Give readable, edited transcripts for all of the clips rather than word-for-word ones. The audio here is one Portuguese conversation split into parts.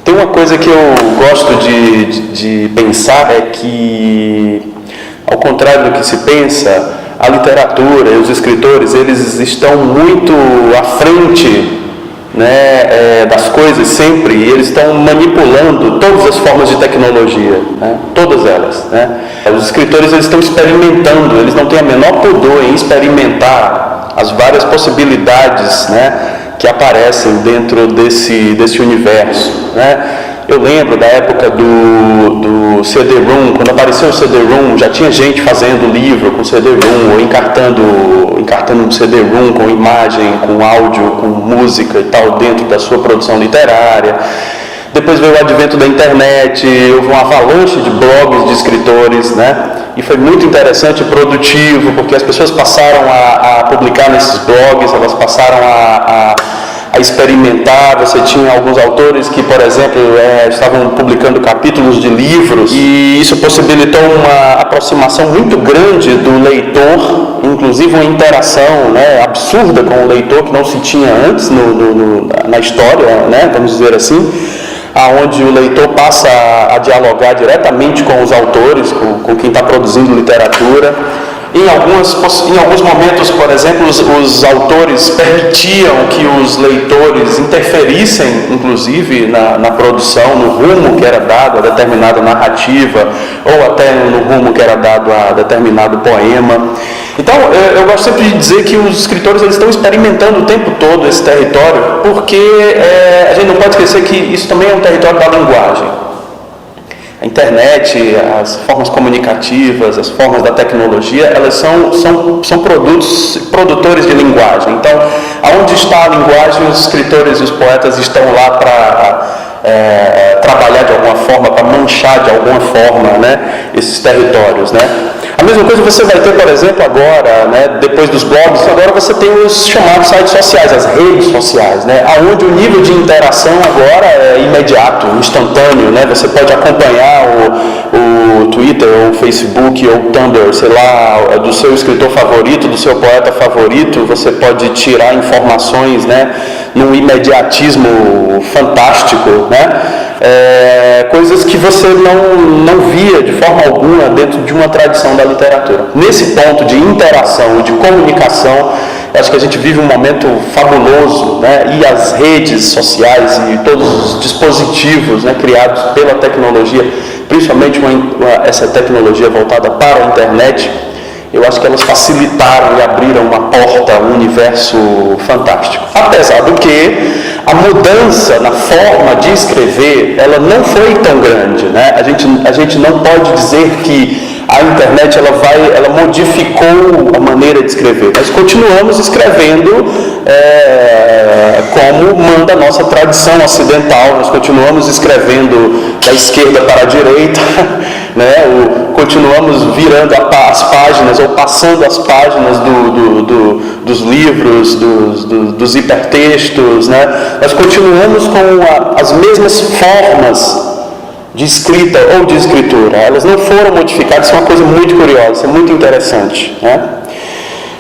Tem uma coisa que eu gosto de pensar, é que, ao contrário do que se pensa, a literatura e os escritores, eles estão muito à frente, né, das coisas sempre, e eles estão manipulando todas as formas de tecnologia, né, todas elas, né. Os escritores, eles estão experimentando, eles não têm a menor pudor em experimentar as várias possibilidades, né, que aparecem dentro desse universo, né. Eu lembro da época do CD-ROM, quando apareceu o CD-ROM, já tinha gente fazendo livro com CD-ROM, ou encartando um CD-ROM com imagem, com áudio, com música e tal, dentro da sua produção literária. Depois veio o advento da internet, houve uma avalanche de blogs de escritores, né? E foi muito interessante e produtivo, porque as pessoas passaram a publicar nesses blogs, elas passaram a experimentar. Você tinha alguns autores que, por exemplo, estavam publicando capítulos de livros, e isso possibilitou uma aproximação muito grande do leitor, inclusive uma interação, né, absurda com o leitor, que não se tinha antes na história, né, vamos dizer assim, aonde o leitor passa a dialogar diretamente com os autores, com quem está produzindo literatura. Em alguns momentos, por exemplo, os autores permitiam que os leitores interferissem, inclusive, na produção, no rumo que era dado a determinada narrativa, ou até no rumo que era dado a determinado poema. Então, eu gosto sempre de dizer que os escritores, eles estão experimentando o tempo todo esse território, porque a gente não pode esquecer que isso também é um território da linguagem. A internet, as formas comunicativas, as formas da tecnologia, elas são produtores de linguagem. Então, aonde está a linguagem, os escritores e os poetas estão lá para trabalhar de alguma forma, para manchar de alguma forma, né, esses territórios, né? A mesma coisa você vai ter, por exemplo, agora, né, depois dos blogs, agora você tem os chamados sites sociais, as redes sociais, né, onde o nível de interação agora é imediato, instantâneo, né, você pode acompanhar o Twitter, ou o Facebook, ou o Tumblr, sei lá, do seu escritor favorito, do seu poeta favorito, você pode tirar informações, né, num imediatismo fantástico, né, coisas que você não via de forma alguma dentro de uma tradição da literatura. Nesse ponto de interação e de comunicação, acho que a gente vive um momento fabuloso, né? E as redes sociais e todos os dispositivos, né, criados pela tecnologia, principalmente essa tecnologia voltada para a internet, eu acho que elas facilitaram e abriram uma porta a um universo fantástico. Apesar do que a mudança na forma de escrever, ela não foi tão grande, né? A gente não pode dizer que a internet ela modificou a maneira de escrever. Nós continuamos escrevendo como manda a nossa tradição ocidental. Nós continuamos escrevendo da esquerda para a direita, né? Continuamos virando as páginas, ou passando as páginas dos livros, dos hipertextos, né? Nós continuamos com as mesmas formas de escrita ou de escritura. Elas não foram modificadas. Isso é uma coisa muito curiosa, isso é muito interessante, né?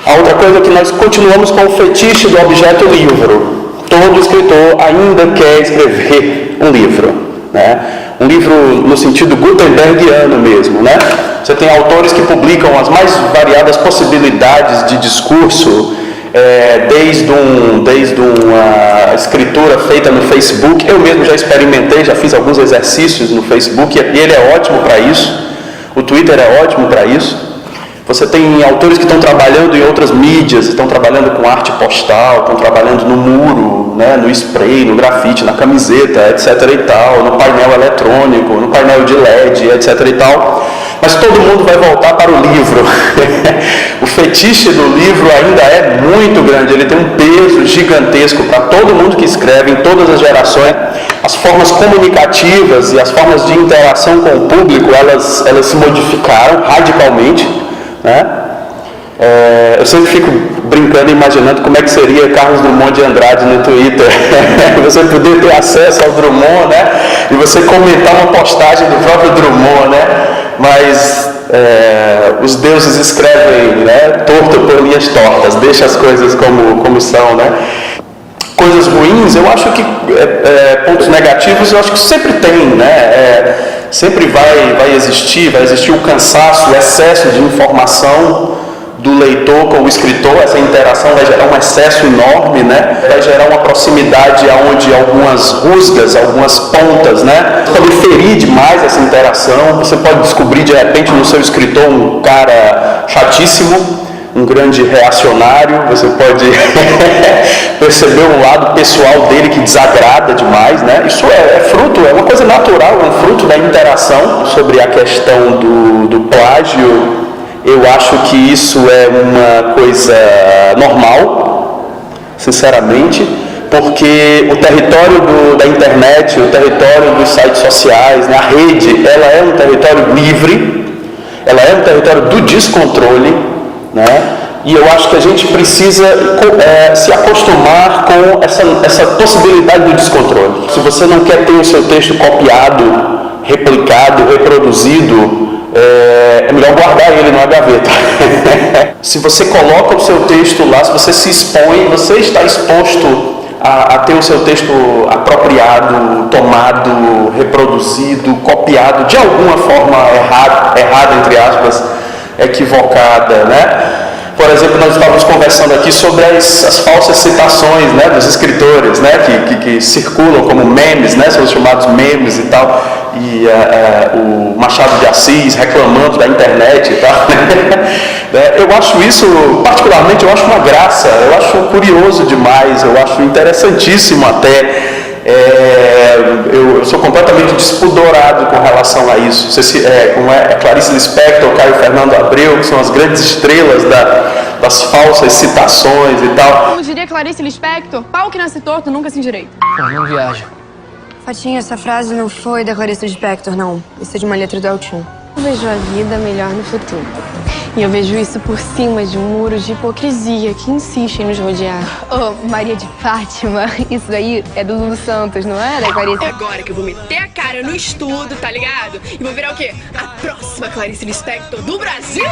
A outra coisa é que nós continuamos com o fetiche do objeto livro. Todo escritor ainda quer escrever um livro, né? Um livro no sentido gutenbergiano mesmo, né? Você tem autores que publicam as mais variadas possibilidades de discurso, desde uma escritura feita no Facebook. Eu mesmo já experimentei, já fiz alguns exercícios no Facebook, e ele é ótimo para isso. O Twitter é ótimo para isso. Você tem autores que estão trabalhando em outras mídias, estão trabalhando com arte postal, estão trabalhando no muro, né, no spray, no grafite, na camiseta, etc. e tal, no painel eletrônico, no painel de LED, etc. e tal. Mas todo mundo vai voltar para o livro. O fetiche do livro ainda é muito grande, ele tem um peso gigantesco para todo mundo que escreve, em todas as gerações. As formas comunicativas e as formas de interação com o público, elas se modificaram radicalmente, né? Eu sempre fico brincando e imaginando como é que seria Carlos Drummond de Andrade no Twitter. Você poder ter acesso ao Drummond, né? E você comentar uma postagem do próprio Drummond, né? Mas os deuses escrevem, né, torto por linhas tortas, deixa as coisas como são, né? coisas ruins, eu acho que pontos negativos, eu acho que sempre tem, né? Sempre vai existir o cansaço, o excesso de informação do leitor com o escritor. Essa interação vai gerar um excesso enorme, né? Vai gerar uma proximidade onde algumas rusgas, algumas pontas, né? Você pode ferir demais essa interação. Você pode descobrir de repente no seu escritor um cara chatíssimo, um grande reacionário. Você pode perceber um lado pessoal dele que desagrada demais, né? Isso é fruto, é uma coisa natural, é um fruto da interação. Sobre a questão do plágio, eu acho que isso é uma coisa normal, sinceramente, porque o território da internet, o território dos sites sociais, né, a rede, ela é um território livre, ela é um território do descontrole, né? E eu acho que a gente precisa se acostumar com essa possibilidade do descontrole. Se você não quer ter o seu texto copiado, replicado, reproduzido, é melhor guardar ele numa gaveta. Se você coloca o seu texto lá, se você se expõe, você está exposto a ter o seu texto apropriado, tomado, reproduzido, copiado de alguma forma errada, entre aspas, equivocada, né? Por exemplo, nós estávamos conversando aqui sobre as falsas citações, né, dos escritores, né, que circulam como memes, né, são os chamados memes e tal, e o Machado de Assis reclamando da internet e tal. Eu acho isso, particularmente, eu acho uma graça, eu acho curioso demais, eu acho interessantíssimo até. Eu sou completamente despudorado com relação a isso. Como é Clarice Lispector, Caio Fernando Abreu, que são as grandes estrelas das falsas citações e tal. Como diria Clarice Lispector, pau que nasce torto nunca se endireita. Não viaja. Fatinha, essa frase não foi da Clarice Lispector, não. Isso é de uma letra do Elton. Eu vejo a vida melhor no futuro. E eu vejo isso por cima de um muro de hipocrisia que insiste em nos rodear. Ô, Maria de Fátima, isso daí é do Lulu Santos, não é, da Clarice? É agora que eu vou meter a cara no estudo, tá ligado? E vou virar o quê? A próxima Clarice Lispector do Brasil,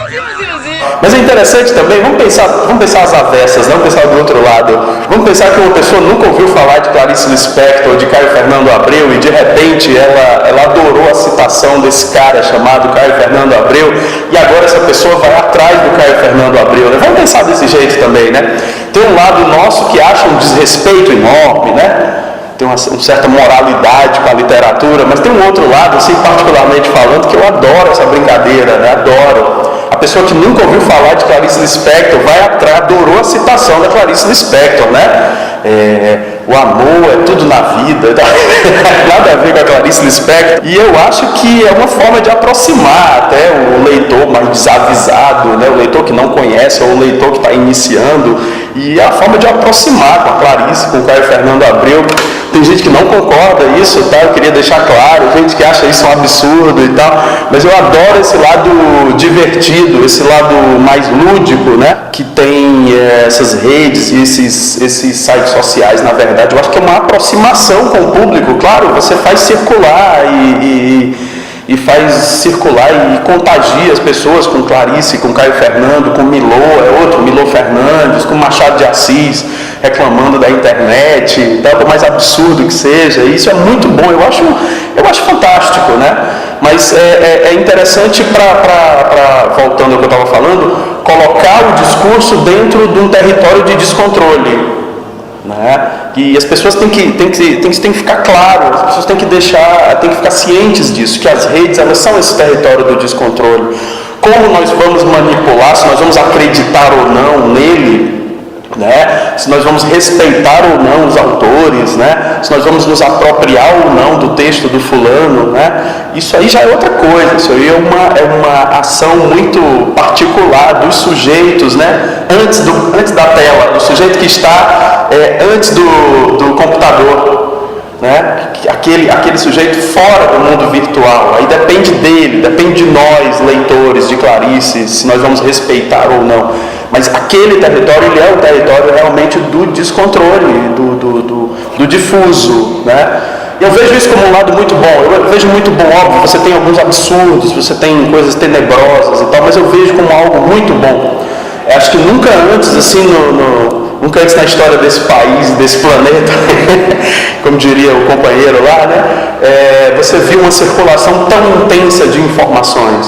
Mas é interessante também, vamos pensar as avessas, vamos pensar do outro lado. Vamos pensar que uma pessoa nunca ouviu falar de Clarice Lispector, de Caio Fernando Abreu, e de repente ela adorou a citação desse cara chamado Caio Fernando Abreu, e agora essa pessoa vai atrás do Caio Fernando Abreu, né? Vamos pensar desse jeito também, né? Tem um lado nosso que acha um desrespeito enorme, né? Tem uma certa moralidade com a literatura, mas tem um outro lado, assim, particularmente falando, que eu adoro essa brincadeira, né? Adoro. A pessoa que nunca ouviu falar de Clarice Lispector vai atrás, adorou a citação da Clarice Lispector, né? O amor é tudo na vida, nada a ver com a Clarice Lispector. E eu acho que é uma forma de aproximar até o leitor mais desavisado, né? O leitor que não conhece, ou o leitor que está iniciando, e é a forma de aproximar com a Clarice, com o Caio Fernando Abreu. Tem gente que não concorda isso, tá? Eu queria deixar claro, gente que acha isso um absurdo e tal, mas eu adoro esse lado divertido, esse lado mais lúdico, né? Que tem essas redes e esses sites sociais, na verdade. Eu acho que é uma aproximação com o público. Claro, você faz circular e faz circular e contagia as pessoas com Clarice, com Caio Fernando, com Milô Fernandes, com Machado de Assis, reclamando da internet, por mais absurdo que seja. Isso é muito bom, eu acho fantástico, né? Mas é interessante voltando ao que eu estava falando, colocar o discurso dentro de um território de descontrole, né? E as pessoas têm que ficar claro, as pessoas têm que ficar cientes disso, que as redes, elas são esse território do descontrole. Como nós vamos manipular, se nós vamos acreditar ou não nele, né? Se nós vamos respeitar ou não os autores, né? Se nós vamos nos apropriar ou não do texto do fulano, né? Isso aí já é outra coisa. Isso aí é uma ação muito particular dos sujeitos, né? Antes da tela, do sujeito que está antes do computador, né? Aquele sujeito fora do mundo virtual. Aí depende dele, depende de nós, leitores de Clarice, se nós vamos respeitar ou não. Mas aquele território, ele é o território realmente do descontrole, do difuso, né? E eu vejo isso como um lado muito bom. Eu vejo muito bom, óbvio, você tem alguns absurdos, você tem coisas tenebrosas e tal, mas eu vejo como algo muito bom. Eu acho que nunca antes, assim, nunca antes na história desse país, desse planeta, como diria o companheiro lá, né? Você viu uma circulação tão intensa de informações.